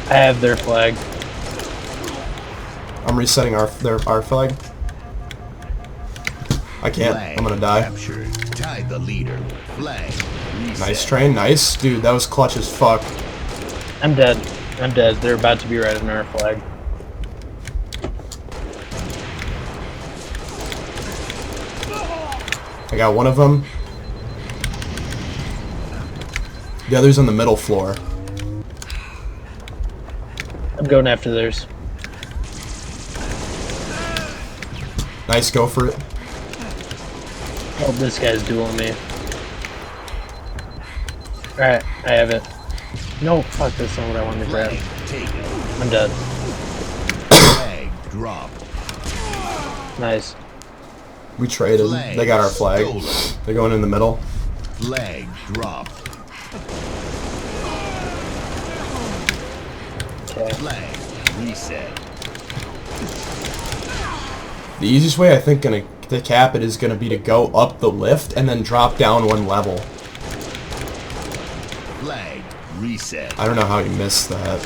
I have their flag. I'm resetting our flag. I can't. Flag I'm gonna die. captured. Tied the leader. Flag reset. Nice train. Nice. Dude, that was clutch as fuck. I'm dead. I'm dead. They're about to be right in our flag. I got one of them. The other's on the middle floor. I'm going after theirs. Nice, go for it. Oh, this guy's dueling me. Alright, I have it. No, fuck, that's not what I wanted to grab. Flag taken. I'm dead. Flag dropped. Nice. We traded. Flag They got our flag. stolen. They're going in the middle. Flag dropped. Okay. Flag reset. The easiest way I think to cap it is gonna be to go up the lift and then drop down one level. Flag reset. I don't know how he missed that.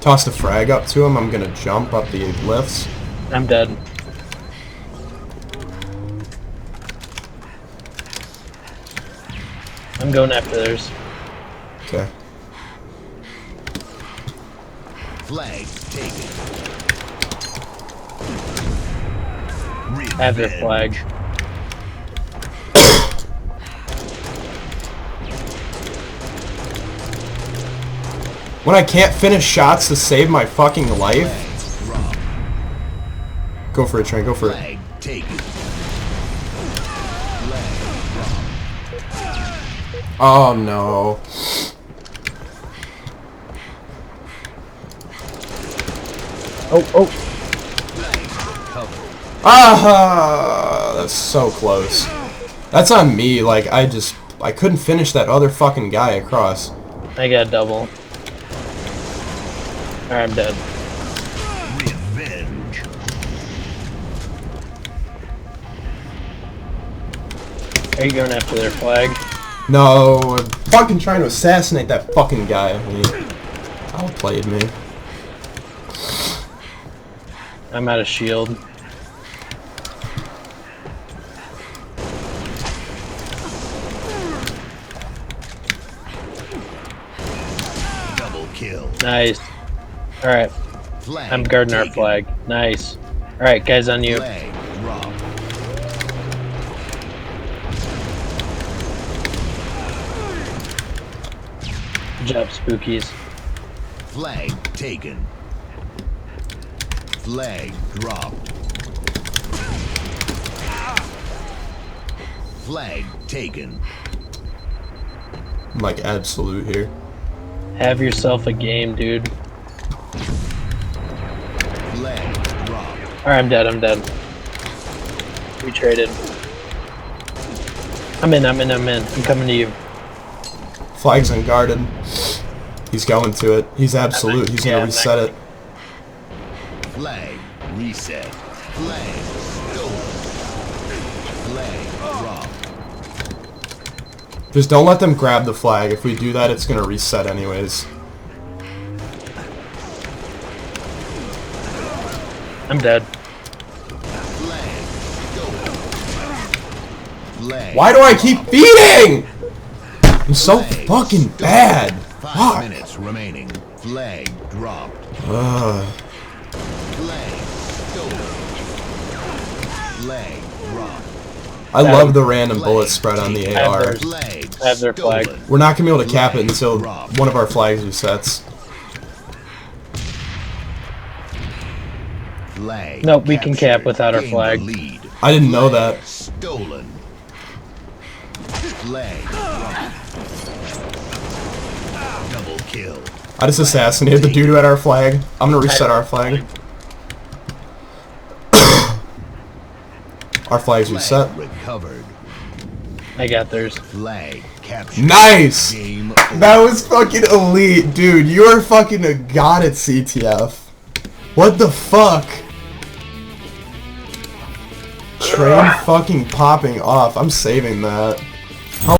Tossed a frag up to him. I'm gonna jump up the lifts. I'm dead. I'm going after theirs. Okay. Flag taken. I have their Revenge. flag. When I can't finish shots to save my fucking life, Flag dropped. go for it, Train. Go for it. Flag taken. Flag dropped. Oh no. Oh, Flag recovered. Ah, that's so close. That's on me. Like I couldn't finish that other fucking guy across. I got a double. Alright, I'm dead. Revenge. Are you going after their flag? No, I'm fucking trying to assassinate that fucking guy. He outplayed me. I'm out of shield. Double kill. Nice. Alright, Flag I'm guarding our taken. flag. Nice. Alright, guys, on you. Flag dropped. Good job, Spookies. Flag taken. Flag dropped. Flag taken. I'm like absolute here. Have yourself a game, dude. Flag dropped. Alright, I'm dead, I'm dead. We traded. I'm in. I'm coming to you. Flag's unguarded. He's going to it. He's absolute. He's Yeah, gonna I'm reset it. Flag reset. Flag stolen. Flag dropped. Just don't let them grab the flag. If we do that, it's gonna reset anyways. I'm dead. Flag stolen. Flag. Why do I keep feeding? I'm so Flag fucking stolen. bad. 5 Fuck. minutes remaining. Flag dropped. Ugh. Flag stolen. Flag dropped. I love the random bullet spread on the have AR. theirs. Flag I have their flag. stolen. We're not gonna be able to cap it until one of our flags resets. Flag Nope, we can cap captured. without our Gained flag. the lead. I didn't know Flag that. Stolen. Flag dropped. Double kill. I just assassinated the dude who had our flag. I'm gonna reset our flag. Our flag's reset. Flag recovered. I got theirs. Flag captured. Nice! Game That was fucking elite, dude. You are fucking a god at CTF. What the fuck? Train fucking popping off. I'm saving that.